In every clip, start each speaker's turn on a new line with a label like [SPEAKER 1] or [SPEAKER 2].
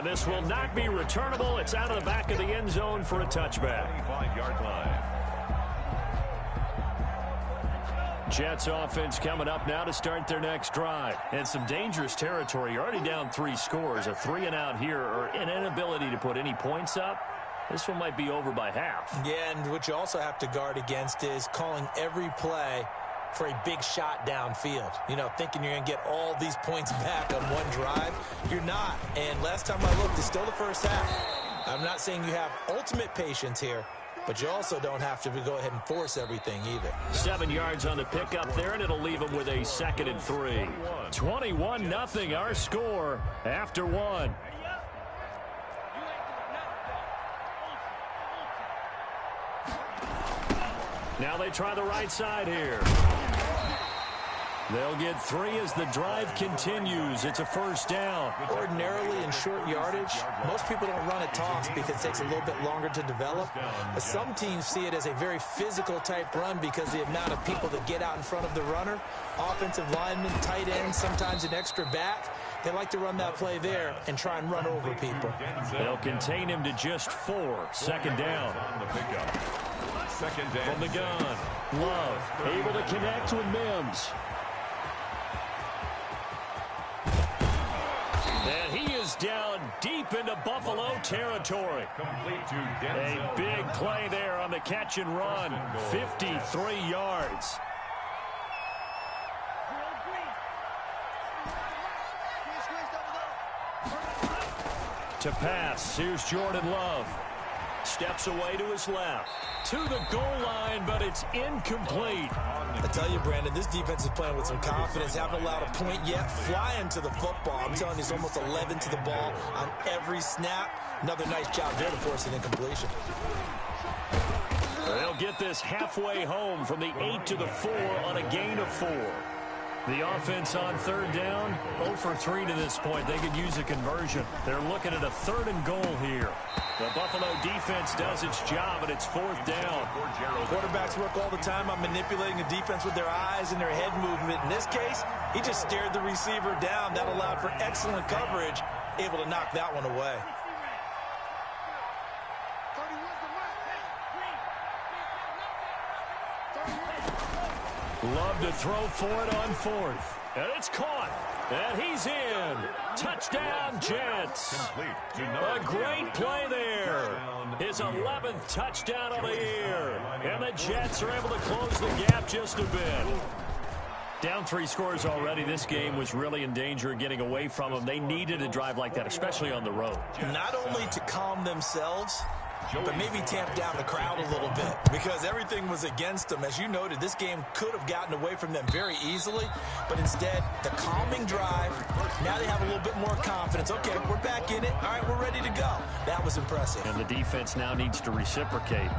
[SPEAKER 1] And this will not be returnable. It's out of the back of the end zone for a touchback.
[SPEAKER 2] 25-yard line.
[SPEAKER 1] Jets offense coming up now to start their next drive. And some dangerous territory. You're already down 3 scores. A 3-and-out here or an inability to put any points up. This one might be over by half.
[SPEAKER 3] Yeah, and what you also have to guard against is calling every play for a big shot downfield. You know, thinking you're going to get all these points back on one drive. You're not. And last time I looked, it's still the first half. I'm not saying you have ultimate patience here, but you also don't have to go ahead and force everything either.
[SPEAKER 1] 7 yards on the pickup there, and it'll leave them with a 2nd and 3. 21-0 our score after 1. Now they try the right side here. They'll get 3 as the drive continues. It's a first down.
[SPEAKER 3] Ordinarily in short yardage, most people don't run a toss because it takes a little bit longer to develop. But some teams see it as a very physical type run because the amount of people that get out in front of the runner, offensive linemen, tight ends, sometimes an extra back. They like to run that play there and try and run over people.
[SPEAKER 1] They'll contain him to just 4. 2nd down.
[SPEAKER 2] Second down.
[SPEAKER 1] From the gun, Love able to connect with Mims. And he is down deep into Buffalo territory.
[SPEAKER 2] Complete to
[SPEAKER 1] A big play there on the catch and run. 53 yards. To pass, here's Jordan Love. Steps away to his left. To the goal line, but it's incomplete.
[SPEAKER 3] I tell you, Brandon, this defense is playing with some confidence. Haven't allowed a point yet. Flying to the football. I'm telling you, it's almost 11 to the ball on every snap. Another nice job there to force an incompletion.
[SPEAKER 1] They'll get this halfway home from the 8 to the 4 on a gain of 4. The offense on 3rd down, 0 for 3 to this point. They could use a conversion. They're looking at a 3rd and goal here. The Buffalo defense does its job, and it's 4th down.
[SPEAKER 3] Quarterbacks work all the time on manipulating the defense with their eyes and their head movement. In this case, he just stared the receiver down. That allowed for excellent coverage, able to knock that one away.
[SPEAKER 1] Love to throw for it on 4th. And it's caught. And he's in. Touchdown, Jets. A great play there. His 11th touchdown of the year. And the Jets are able to close the gap just a bit. Down 3 scores already. This game was really in danger of getting away from them. They needed a drive like that, especially on the road.
[SPEAKER 3] Not only to calm themselves, but maybe tamp down the crowd a little bit because everything was against them. As you noted, this game could have gotten away from them very easily, but instead, the calming drive, now they have a little bit more confidence. Okay, we're back in it. All right, we're ready to go. That was impressive.
[SPEAKER 1] And the defense now needs to reciprocate.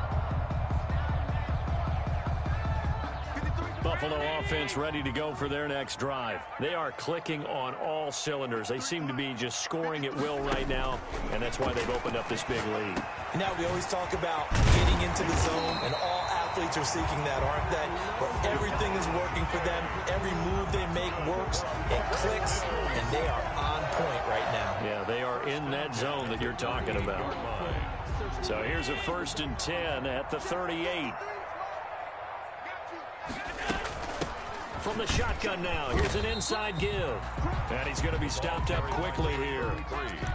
[SPEAKER 1] Buffalo offense ready to go for their next drive. They are clicking on all cylinders. They seem to be just scoring at will right now, and that's why they've opened up this big lead.
[SPEAKER 3] Now we always talk about getting into the zone, and all athletes are seeking that, aren't they? Where everything is working for them. Every move they make works. It clicks, and they are on point right now.
[SPEAKER 1] Yeah, they are in that zone that you're talking about. So here's a 1st and 10 at the 38. From the shotgun now, here's an inside give. And he's going to be stopped up quickly here.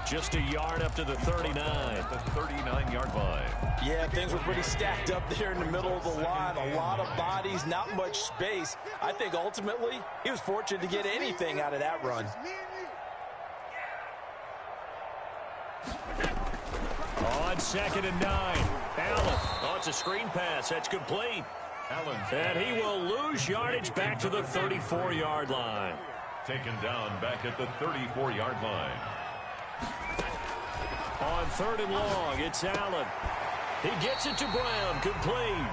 [SPEAKER 1] Just a yard up to the 39.
[SPEAKER 2] The 39-yard line.
[SPEAKER 3] Yeah, things were pretty stacked up there in the middle of the line. A lot of bodies, not much space. I think ultimately he was fortunate to get anything out of that run.
[SPEAKER 1] On 2nd and 9. Allen. Oh, it's a screen pass. That's complete. And he will lose yardage back to the 34-yard line.
[SPEAKER 2] Taken down back at the 34-yard line.
[SPEAKER 1] On 3rd and long, it's Allen. He gets it to Brown, complete.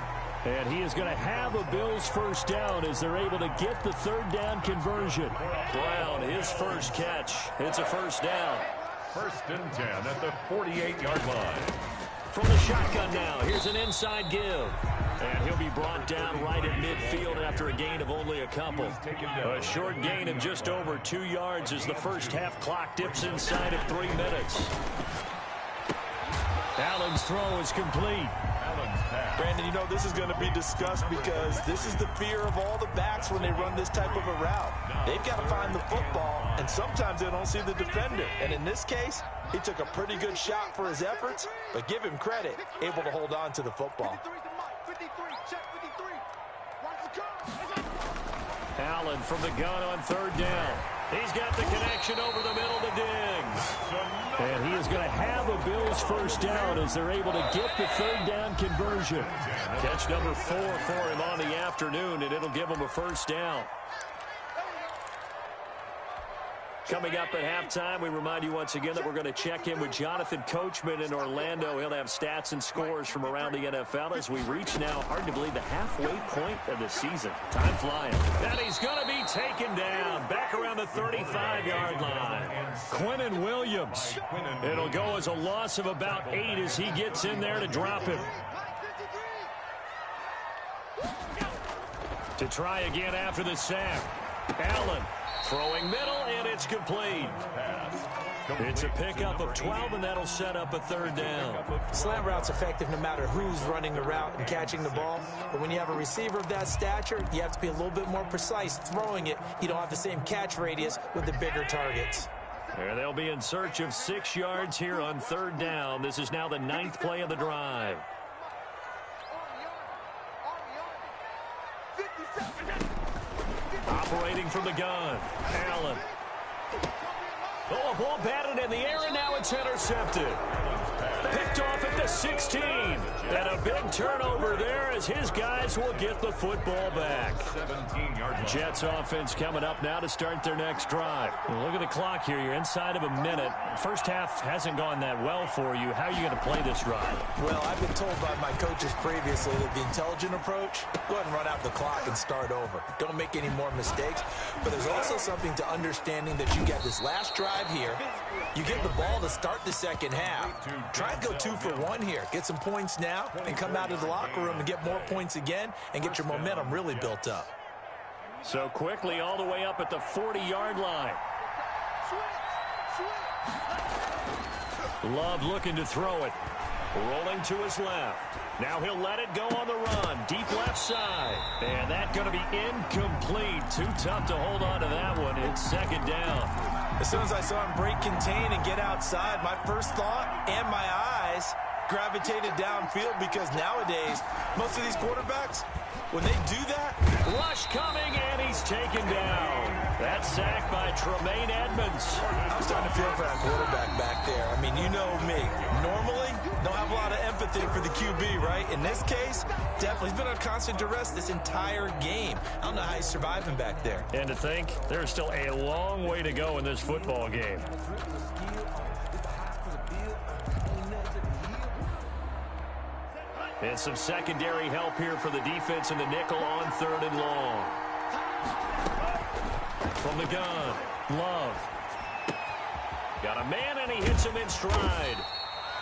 [SPEAKER 1] And he is going to have a Bills first down as they're able to get the 3rd down conversion. Brown, his first catch. It's a first down.
[SPEAKER 2] 1st and 10 at the 48-yard line.
[SPEAKER 1] From the shotgun now, here's an inside give. And he'll be brought down right at midfield after a gain of only a couple. A short gain of just over 2 yards as the first half clock dips inside of 3 minutes. Allen's throw is complete.
[SPEAKER 3] Brandon, you know, this is going to be discussed because this is the fear of all the backs when they run this type of a route. They've got to find the football, and sometimes they don't see the defender. And in this case, he took a pretty good shot for his efforts, but give him credit, able to hold on to the football.
[SPEAKER 1] Allen from the gun on 3rd down. He's got the connection over the middle to Diggs. And he is going to have a Bills first down as they're able to get the 3rd down conversion. Catch number 4 for him on the afternoon, and it'll give him a first down. Coming up at halftime, we remind you once again that we're going to check in with Jonathan Coachman in Orlando. He'll have stats and scores from around the NFL as we reach now, hard to believe, the halfway point of the season. Time flying. And he's going to be taken down back around the 35-yard line. Quinnen Williams. It'll go as a loss of about 8 as he gets in there to drop him. To try again after the sack. Allen. Throwing middle, and it's complete. It's a pickup of 12, and that'll set up a 3rd down.
[SPEAKER 3] Slant route's effective no matter who's running the route and catching the ball. But when you have a receiver of that stature, you have to be a little bit more precise throwing it. You don't have the same catch radius with the bigger targets.
[SPEAKER 1] And they'll be in search of 6 yards here on 3rd down. This is now the 9th play of the drive. Operating from the gun, Allen. Oh, a ball batted in the air, and now it's intercepted. Picked off at the 16. And a big turnover there as his guys will get the football back. Jets offense coming up now to start their next drive. Well, look at the clock here. You're inside of a minute. First half hasn't gone that well for you. How are you going to play this drive?
[SPEAKER 3] Well, I've been told by my coaches previously that the intelligent approach, go ahead and run out the clock and start over. Don't make any more mistakes. But there's also something to understanding that you get this last drive here. You get the ball to start the second half. Try and go 2 for 1 here. Get some points now and come out of the locker room and get more points again and get your momentum really built up.
[SPEAKER 1] So quickly all the way up at the 40-yard line. Love looking to throw it. Rolling to his left. Now he'll let it go on the run. Deep left side. And that's going to be incomplete. Too tough to hold on to that one. It's 2nd down.
[SPEAKER 3] As soon as I saw him break contain and get outside, my first thought and my eyes gravitated downfield because nowadays, most of these quarterbacks, when they do that,
[SPEAKER 1] rush coming, and he's taken down. That's sacked by Tremaine Edmonds.
[SPEAKER 3] I'm starting to feel for that quarterback back there. I mean, you know me. Normally, don't have a lot of empathy for the QB, right? In this case, definitely. He's been on constant duress this entire game. I don't know how he's surviving back there.
[SPEAKER 1] And to think, there's still a long way to go in this football game. And some secondary help here for the defense in the nickel on 3rd and long. From the gun, Love. Got a man, and he hits him in stride.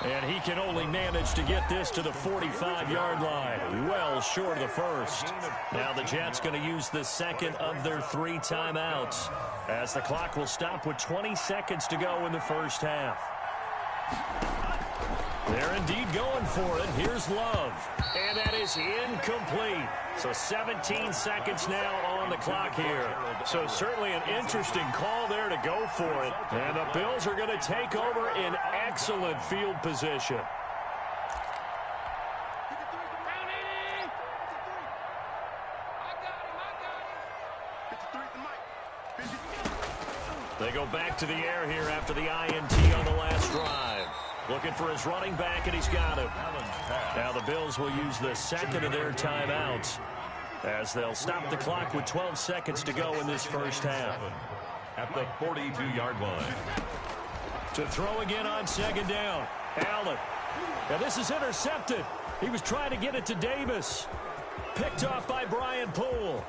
[SPEAKER 1] And he can only manage to get this to the 45-yard line. Well short of the first. Now the Jets going to use the 2nd of their 3 timeouts as the clock will stop with 20 seconds to go in the first half. They're indeed going for it. Here's Love. And that is incomplete. So 17 seconds now on the clock here. So certainly an interesting call there to go for it. And the Bills are going to take over in excellent field position. They go back to the air here after the INT on the last drive. Looking for his running back, and he's got him. Now the Bills will use the 2nd of their timeouts as they'll stop the clock with 12 seconds to go in this first half.
[SPEAKER 2] At the 42-yard line.
[SPEAKER 1] To throw again on 2nd down. Allen. Now this is intercepted. He was trying to get it to Davis. Picked off by Brian Poole.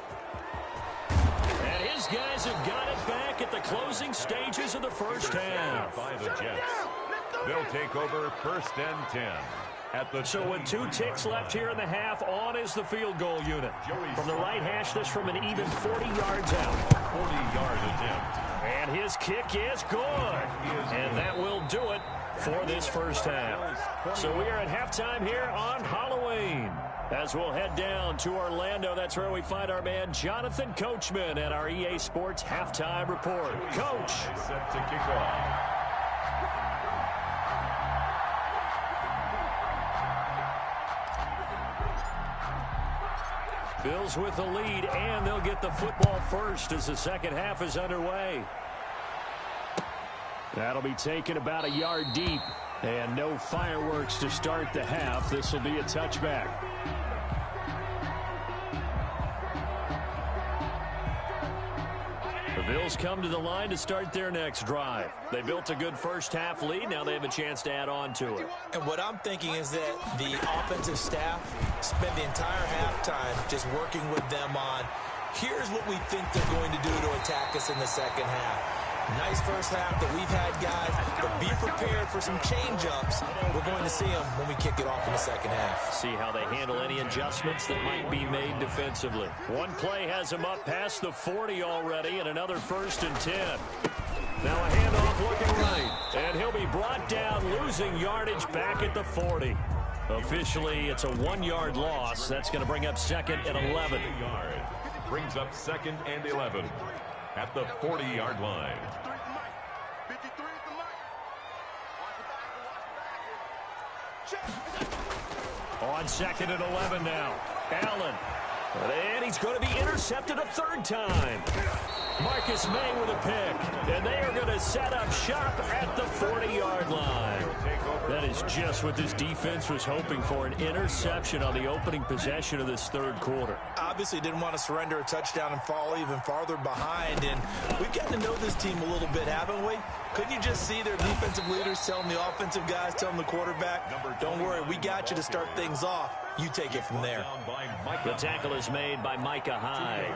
[SPEAKER 1] And his guys have got it back at the closing stages of the first half.
[SPEAKER 2] By the Jets. They'll take over 1st and 10.
[SPEAKER 1] So with 2 ticks left here in the half, on is the field goal unit. From the right hash, this from an even 40 yards out.
[SPEAKER 2] 40-yard attempt.
[SPEAKER 1] And his kick is good. And that will do it for this first half. So we are at halftime here on Halloween. As we'll head down to Orlando, that's where we find our man Jonathan Coachman at our EA Sports Halftime Report. Coach.
[SPEAKER 2] Set to kick off.
[SPEAKER 1] Bills with the lead, and they'll get the football first as the second half is underway. That'll be taken about a yard deep, and no fireworks to start the half. This will be a touchback. The Bills come to the line to start their next drive. They built a good first half lead. Now they have a chance to add on to it.
[SPEAKER 3] And what I'm thinking is that the offensive staff spend the entire halftime just working with them on, here's what we think they're going to do to attack us in the second half. Nice first half that we've had, guys, but be prepared for some change-ups. We're going to see them when we kick it off in the second half.
[SPEAKER 1] See how they handle any adjustments that might be made defensively. One play has him up past the 40 already, and another 1st and 10. Now a handoff looking right, and he'll be brought down, losing yardage back at the 40. Officially, it's a 1-yard loss. That's going to bring up 2nd and 11.
[SPEAKER 2] Brings up 2nd and 11 at the 40-yard line.
[SPEAKER 1] On 2nd and 11 now. Allen. And he's going to be intercepted a 3rd time. Marcus May with a pick. And they are going to set up shop at the 40-yard line. That is just what this defense was hoping for, an interception on the opening possession of this 3rd quarter.
[SPEAKER 3] Obviously didn't want to surrender a touchdown and fall even farther behind. And we've gotten to know this team a little bit, haven't we? Couldn't you just see their defensive leaders telling the offensive guys, telling the quarterback, don't worry, we got you to start things off. You take it from there.
[SPEAKER 1] The tackle is made by Micah Hyde.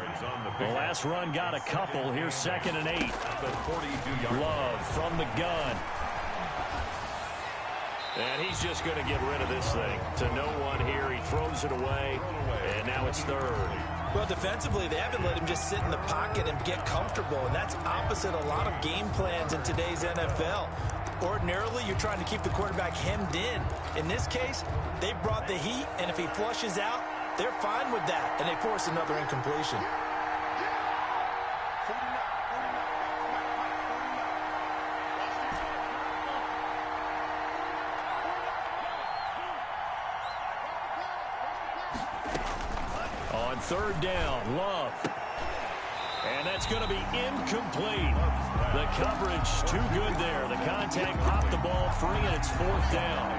[SPEAKER 1] The last run got a couple. Here's 2nd and 8. Love from the gun. And he's just going to get rid of this thing. To no one here. He throws it away. And now it's 3rd.
[SPEAKER 3] Well, defensively, they haven't let him just sit in the pocket and get comfortable. And that's opposite a lot of game plans in today's NFL. Ordinarily, you're trying to keep the quarterback hemmed in. In this case, they brought the heat, and if he flushes out, they're fine with that, and they force another incompletion.
[SPEAKER 1] On 3rd down, Love. And that's going to be incomplete. The coverage too good there. The contact popped the ball free, and it's 4th down.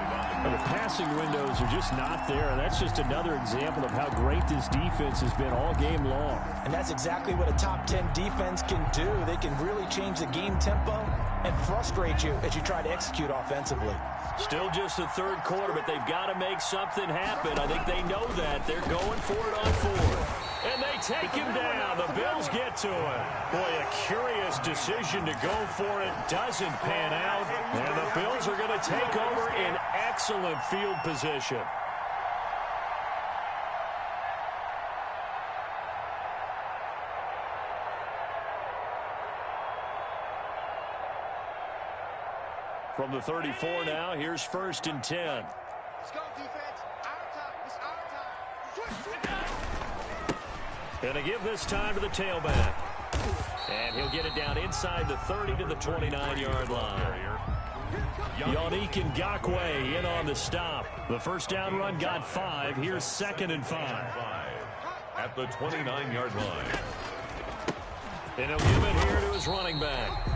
[SPEAKER 1] And the passing windows are just not there. And that's just another example of how great this defense has been all game long.
[SPEAKER 3] And that's exactly what a top 10 defense can do. They can really change the game tempo and frustrate you as you try to execute offensively.
[SPEAKER 1] Still just the 3rd quarter, but they've got to make something happen. I think they know that. They're going for it on 4th. And they take him down. The Bills get to it. Boy, a curious decision to go for it. Doesn't pan out. And the Bills are going to take over in excellent field position. From the 34 now, here's 1st and 10.
[SPEAKER 4] Let's go, defense. Our time. It's our time.
[SPEAKER 1] Going to give this time to the tailback. And he'll get it down inside the 30 to the 29-yard line. Yannick Ngakoue in on the stop. The 1st down run got 5. Here's 2nd and 5.
[SPEAKER 2] At the 29-yard line.
[SPEAKER 1] And he'll give it here to his running back.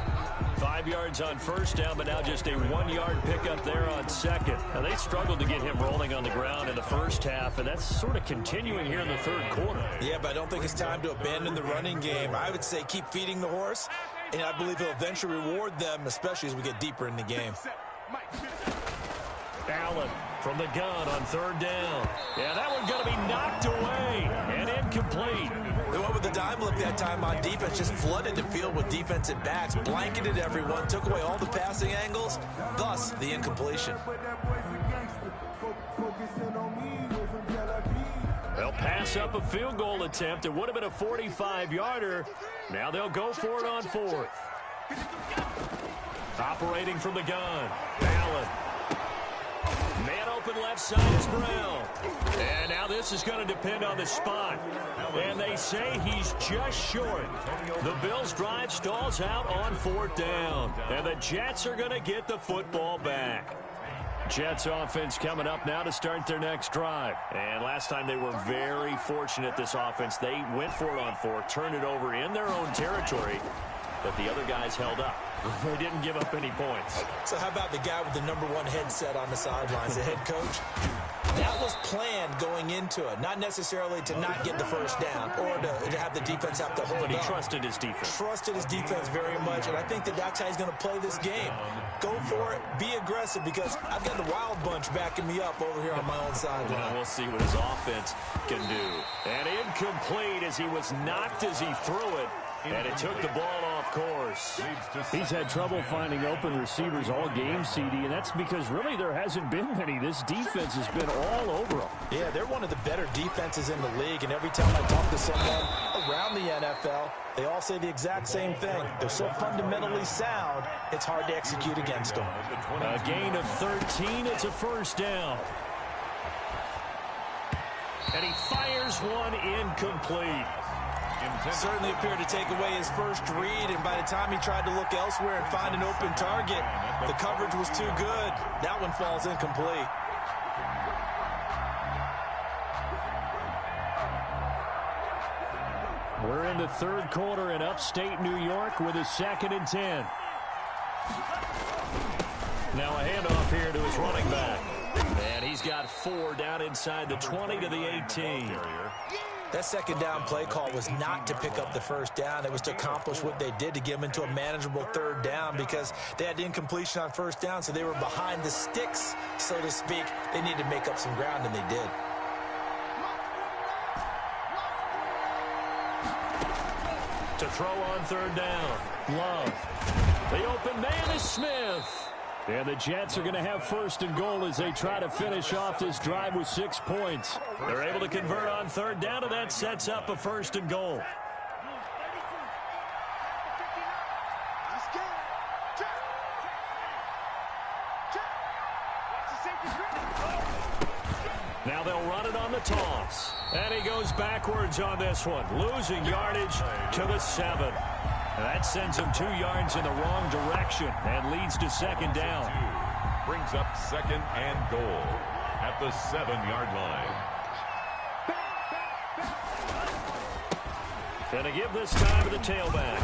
[SPEAKER 1] 5 yards on 1st down, but now just a 1-yard pickup there on 2nd. Now, they struggled to get him rolling on the ground in the first half, and that's sort of continuing here in the 3rd quarter.
[SPEAKER 3] Yeah, but I don't think it's time to abandon the running game. I would say keep feeding the horse, and I believe he'll eventually reward them, especially as we get deeper in the game.
[SPEAKER 1] Allen from the gun on 3rd down. Yeah, that one's going to be knocked away and incomplete.
[SPEAKER 3] They went with the dime look that time on defense, just flooded the field with defensive backs, blanketed everyone, took away all the passing angles, thus the incompletion.
[SPEAKER 1] They'll pass up a field goal attempt. It would have been a 45-yarder. Now they'll go for it on fourth. Operating from the gun, Allen. Man open left side is Brown. And now this is going to depend on the spot. And they say he's just short. The Bills' drive stalls out on fourth down. And the Jets are going to get the football back. Jets offense coming up now to start their next drive. And last time they were very fortunate, this offense. They went for it on fourth, turned it over in their own territory, but the other guys held up. They didn't give up any points.
[SPEAKER 3] So how about the guy with the #1 headset on the sidelines, the head coach? That was planned going into it, not necessarily to not get the first down or to have the defense have to hold up.
[SPEAKER 1] But he trusted his defense.
[SPEAKER 3] Trusted his defense very much, and I think that's how he's going to play this game. Go for it, be aggressive, because I've got the wild bunch backing me up over here on my own sideline.
[SPEAKER 1] Well, we'll see what his offense can do. And incomplete as he was knocked as he threw it. And it took the ball off course.
[SPEAKER 5] He's had trouble finding open receivers all game, CD, and that's because really there hasn't been many. This defense has been all over them.
[SPEAKER 3] Yeah, they're one of the better defenses in the league, and every time I talk to someone around the NFL, they all say the exact same thing. They're so fundamentally sound, it's hard to execute against them.
[SPEAKER 1] A gain of 13, it's a first down. And he fires one incomplete.
[SPEAKER 3] Certainly appeared to take away his first read, and by the time he tried to look elsewhere and find an open target, the coverage was too good. That one falls incomplete.
[SPEAKER 5] We're in the third quarter in upstate New York with a 2nd and 10.
[SPEAKER 1] Now a handoff here to his running back. And he's got 4 down inside the 20 to the 18.
[SPEAKER 3] That second down play call was not to pick up the first down. It was to accomplish what they did, to get them into a manageable third down, because they had incompletion on first down, so they were behind the sticks, so to speak. They needed to make up some ground, and they did.
[SPEAKER 1] To throw on third down, Love. The open man is Smith.
[SPEAKER 5] And the Jets are going to have 1st and goal as they try to finish off this drive with 6 points.
[SPEAKER 1] They're able to convert on third down, and that sets up a 1st and goal. Now they'll run it on the toss. And he goes backwards on this one, losing yardage to the 7. That sends him 2 yards in the wrong direction and leads to 2nd down.
[SPEAKER 2] Brings up 2nd and goal at the 7-yard line.
[SPEAKER 1] Gonna give this time to the tailback.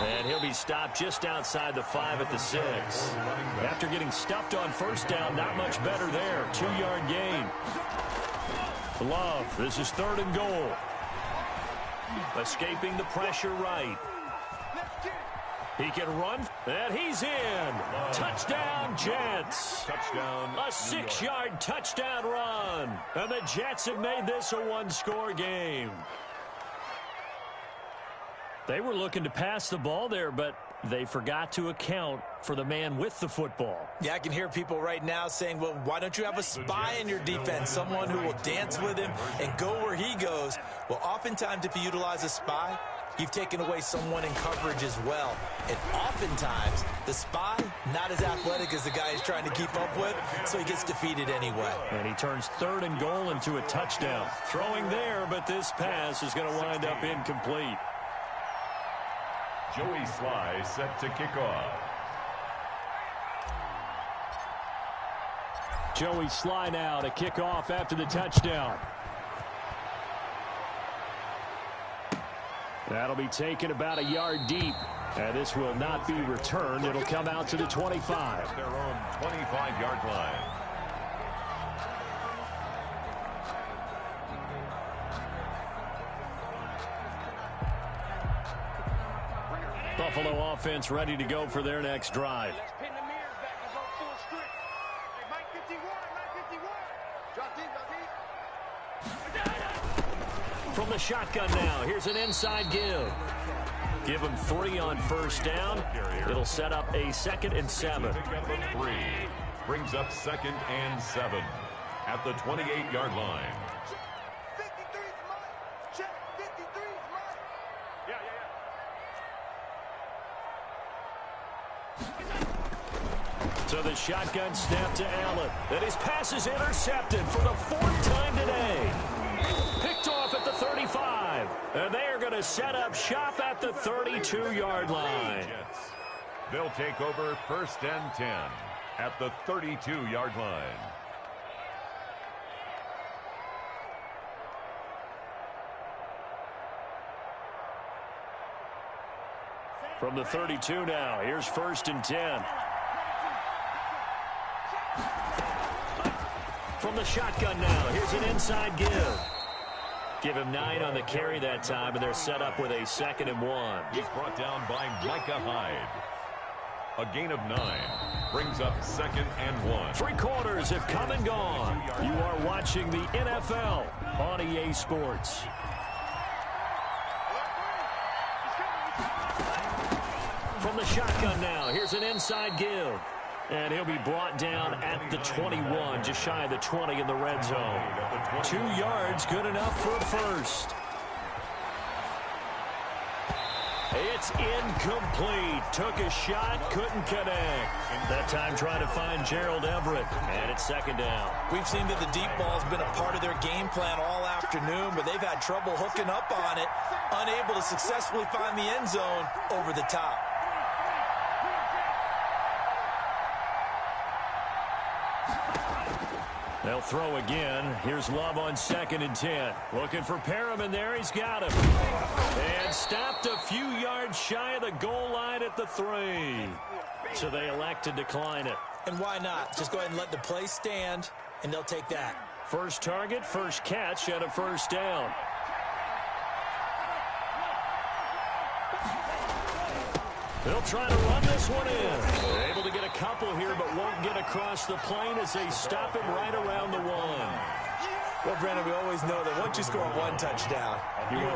[SPEAKER 1] And he'll be stopped just outside the 5 at the 6. After getting stuffed on first down, not much better there. 2-yard gain. Love, this is 3rd and goal. Escaping the pressure right. He can run, and he's in. Touchdown, Jets.
[SPEAKER 2] Touchdown.
[SPEAKER 1] A 6-yard touchdown run. And the Jets have made this a 1-score game. They were looking to pass the ball there, but they forgot to account for the man with the football.
[SPEAKER 3] Yeah, I can hear people right now saying, well, why don't you have a spy in your defense, someone who will dance with him and go where he goes? Well, oftentimes if you utilize a spy, you've taken away someone in coverage as well. And oftentimes, the spy, not as athletic as the guy he's trying to keep up with, so he gets defeated anyway.
[SPEAKER 1] And he turns 3rd and goal into a touchdown. Throwing there, but this pass is going to wind up incomplete.
[SPEAKER 2] Joey Sly set to kick off.
[SPEAKER 5] Joey Sly now to kick off after the touchdown. That'll be taken about a yard deep. And this will not be returned. It'll come out to the 25.
[SPEAKER 2] Their own 25-yard line.
[SPEAKER 1] Buffalo offense ready to go for their next drive. From the shotgun now, here's an inside give. Give him 3 on first down. It'll set up a 2nd and 7.
[SPEAKER 2] Brings up 2nd and 7. at the 28-yard line.
[SPEAKER 4] 53's mine. Check. 53's mine.
[SPEAKER 1] So the shotgun snap to Allen. And his pass is intercepted for the 4th time today. Picked off at the 35. And they are going to set up shop at the 32-yard line.
[SPEAKER 2] They'll take over 1st and 10 at the 32-yard line.
[SPEAKER 1] From the 32 now, here's 1st and 10. From the shotgun now, here's an inside give. Give him 9 on the carry that time, and they're set up with a 2nd and 1.
[SPEAKER 2] He's brought down by Micah Hyde. A gain of 9 brings up 2nd and 1.
[SPEAKER 1] 3 quarters have come and gone. You are watching the NFL on EA Sports. From the shotgun now, here's an inside give. And he'll be brought down at the 21, just shy of the 20 in the red zone. 2 yards, good enough for a first. It's incomplete. Took a shot, couldn't connect. That time trying to find Gerald Everett, and it's 2nd down.
[SPEAKER 3] We've seen that the deep ball's been a part of their game plan all afternoon, but they've had trouble hooking up on it, unable to successfully find the end zone over the top.
[SPEAKER 1] They'll throw again. Here's Love on 2nd and 10. Looking for Perriman there. He's got him. And stopped a few yards shy of the goal line at the 3. So they elect to decline it.
[SPEAKER 3] And why not? Just go ahead and let the play stand, and they'll take that.
[SPEAKER 1] First target, first catch, and a 1st down. They'll try to run this one in. They're able to get a couple here, but won't get across the plane as they stop him right around the 1.
[SPEAKER 3] Well, Brandon, we always know that once you score 1 touchdown, you're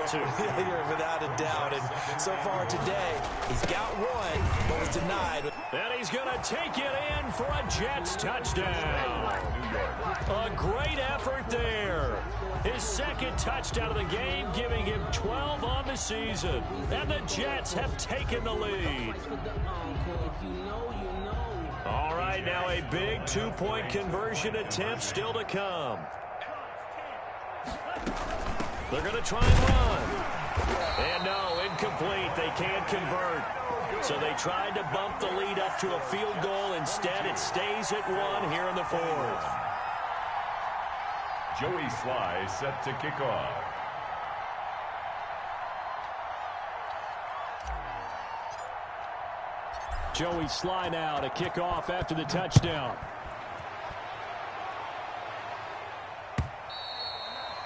[SPEAKER 3] without a doubt. And so far today, he's got 1, but was denied.
[SPEAKER 1] And he's going to take it in for a Jets touchdown. A great effort there. His 2nd touchdown of the game, giving him 12 on the season. And the Jets have taken the lead. All right, now a big 2-point conversion attempt still to come. They're going to try and run. And no, incomplete. They can't convert. So they tried to bump the lead up to a field goal. Instead, it stays at 1 here in the 4th.
[SPEAKER 2] Joey Sly set to kick off.
[SPEAKER 5] Joey Sly now to kick off after the touchdown.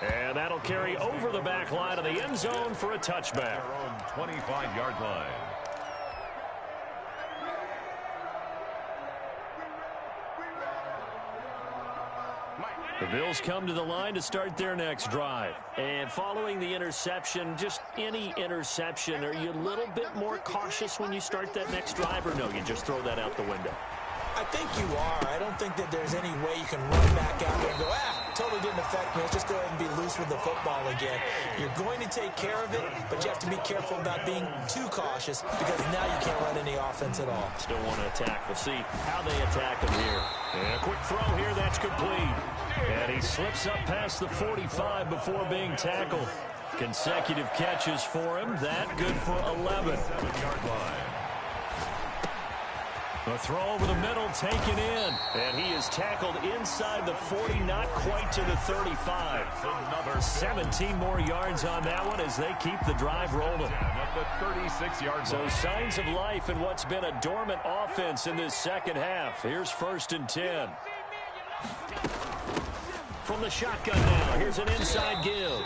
[SPEAKER 1] And that'll carry over the back line of the end zone for a touchback.
[SPEAKER 2] Their own 25-yard line.
[SPEAKER 1] The Bills come to the line to start their next drive. And following the interception, just any interception, are you a little bit more cautious when you start that next drive, or no, you just throw that out the window?
[SPEAKER 3] I think you are. I don't think that there's any way you can run back out there and go, totally didn't affect me. Let's just go ahead and be loose with the football again. You're going to take care of it, but you have to be careful about being too cautious because now you can't run any offense at all.
[SPEAKER 1] Still want to attack. We'll see how they attack him here. And a quick throw here, that's complete. And he slips up past the 45 before being tackled. Consecutive catches for him. That good for 11.
[SPEAKER 2] 7-yard line.
[SPEAKER 1] A throw over the middle, taken in. And he is tackled inside the 40, not quite to the 35.
[SPEAKER 2] Another
[SPEAKER 1] 17 more yards on that one as they keep the drive rolling.
[SPEAKER 2] At the 36-yard line.
[SPEAKER 1] So signs of life in what's been a dormant offense in this second half. Here's 1st and 10. From the shotgun now, here's an inside give.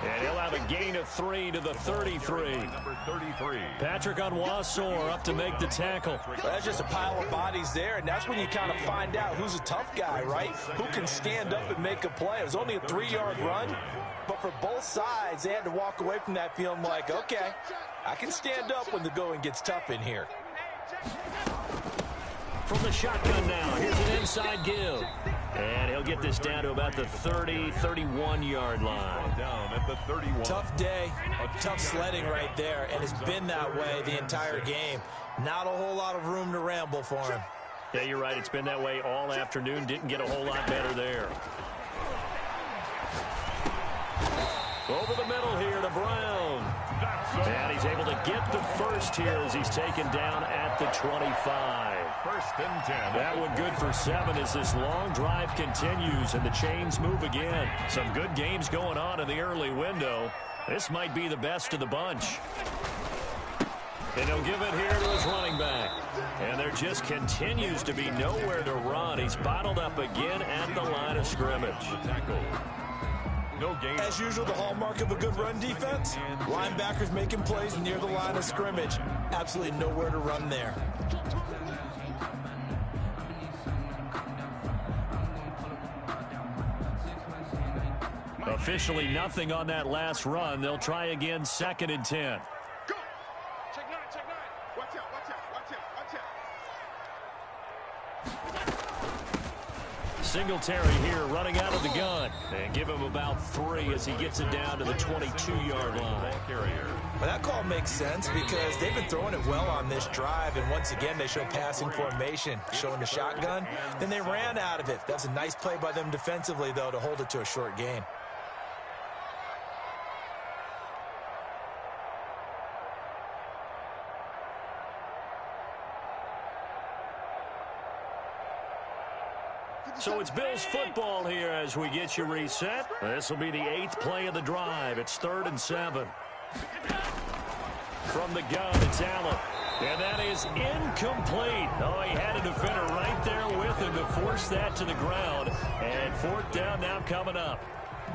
[SPEAKER 1] And he'll have a gain of 3 to the 33.
[SPEAKER 2] Number 33.
[SPEAKER 1] Patrick Onwuasor up to make the tackle.
[SPEAKER 3] Well, that's just a pile of bodies there, and that's when you kind of find out who's a tough guy, right? Who can stand up and make a play. It was only a 3-yard run, but for both sides, they had to walk away from that feeling like, okay, I can stand up when the going gets tough in here.
[SPEAKER 1] from the shotgun now. Here's an inside give. And he'll get this down to about the 30, 31-yard line.
[SPEAKER 2] Down at the 31.
[SPEAKER 3] Tough day, tough sledding right there, and it's been that way the entire game. Not a whole lot of room to ramble for him.
[SPEAKER 1] Yeah, you're right. It's been that way all afternoon. Didn't get a whole lot better there. Over the middle here to Brown. And he's able to get the first here as he's taken down at the 25.
[SPEAKER 2] First and 10.
[SPEAKER 1] That one good for 7 as this long drive continues and the chains move again. Some good games going on in the early window. This might be the best of the bunch. And he'll give it here to his running back. And there just continues to be nowhere to run. He's bottled up again at the line of scrimmage.
[SPEAKER 2] Tackle. No gain.
[SPEAKER 3] As usual, the hallmark of a good run defense, linebackers making plays near the line of scrimmage. Absolutely nowhere to run there.
[SPEAKER 1] Officially nothing on that last run. They'll try again, 2nd and 10.
[SPEAKER 4] Go. Check 9, check 9. Watch out, watch out, watch out, watch out.
[SPEAKER 1] Singletary here running out of the gun. And give him about 3 as he gets it down to the 22-yard line.
[SPEAKER 3] Well, that call makes sense because they've been throwing it well on this drive, and once again they show passing formation, showing the shotgun. Then they ran out of it. That's a nice play by them defensively, though, to hold it to a short gain.
[SPEAKER 1] So it's Bills football here as we get you reset. This will be the 8th play of the drive. It's 3rd and 7. From the gun, it's Allen. And that is incomplete. Oh, he had a defender right there with him to force that to the ground. And 4th down now coming up.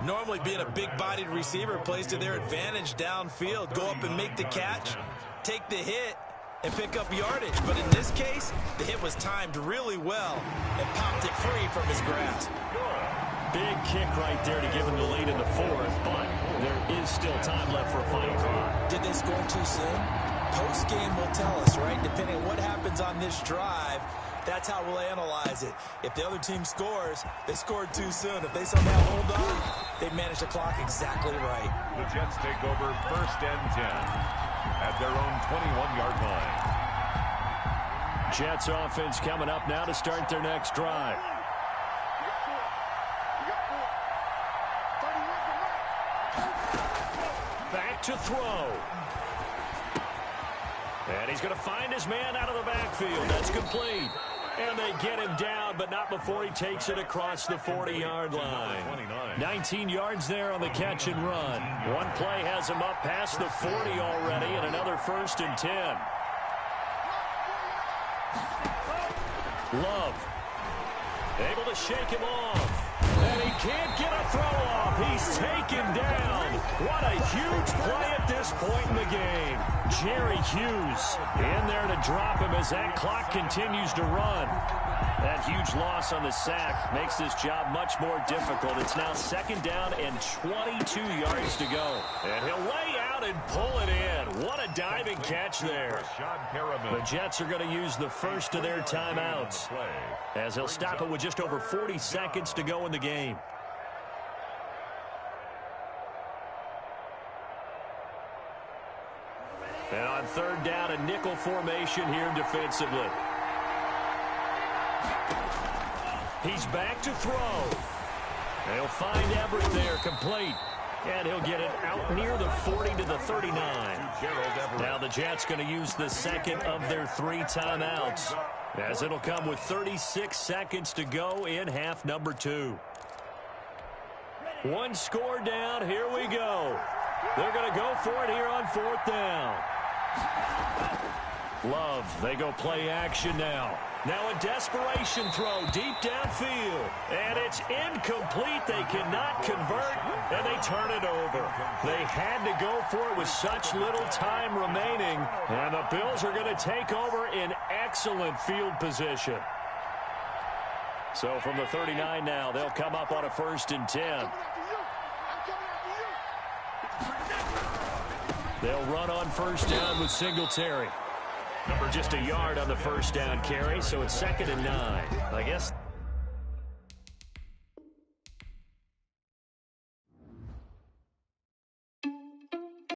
[SPEAKER 3] Normally being a big-bodied receiver plays to their advantage downfield. Go up and make the catch, take the hit, and pick up yardage. But in this case, the hit was timed really well and popped it free from his grasp.
[SPEAKER 1] Big kick right there to give him the lead in the 4th, but there is still time left for a final drive.
[SPEAKER 3] Did they score too soon? Post-game will tell us, right? Depending on what happens on this drive, that's how we'll analyze it. If the other team scores, they scored too soon. If they somehow hold on, they manage the clock exactly right.
[SPEAKER 2] The Jets take over 1st and 10 at their own 21-yard line.
[SPEAKER 1] Jets offense coming up now to start their next drive. Back to throw. And he's going to find his man out of the backfield. That's complete. And they get him down, but not before he takes it across the 40-yard line. 19 yards there on the catch and run. One play has him up past the 40 already, and another 1st and 10. Love. Able to shake him off. And he can't get a throw off. He's taken down. What a huge play at this point in the game. Jerry Hughes in there to drop him as that clock continues to run. That huge loss on the sack makes this job much more difficult. It's now 2nd down and 22 yards to go. And he'll lay out and pull it in. What a diving catch there. The Jets are going to use the first of their timeouts as they'll stop it with just over 40 seconds to go in the game. And on 3rd down, a nickel formation here defensively. He's back to throw. They'll find Everett there, complete. And he'll get it out near the 40 to the 39. Now the Jets going to use the 2nd of their 3 timeouts, as it'll come with 36 seconds to go in half number 2. One score down. Here we go. They're going to go for it here on 4th down. Love, they go play action now. Now a desperation throw deep downfield. And it's incomplete. They cannot convert, and they turn it over. They had to go for it with such little time remaining. And the Bills are going to take over in excellent field position. So from the 39 now, they'll come up on a 1st and 10. They'll run on 1st down with Singletary. Just a yard on the first down carry, so it's 2nd and 9. I guess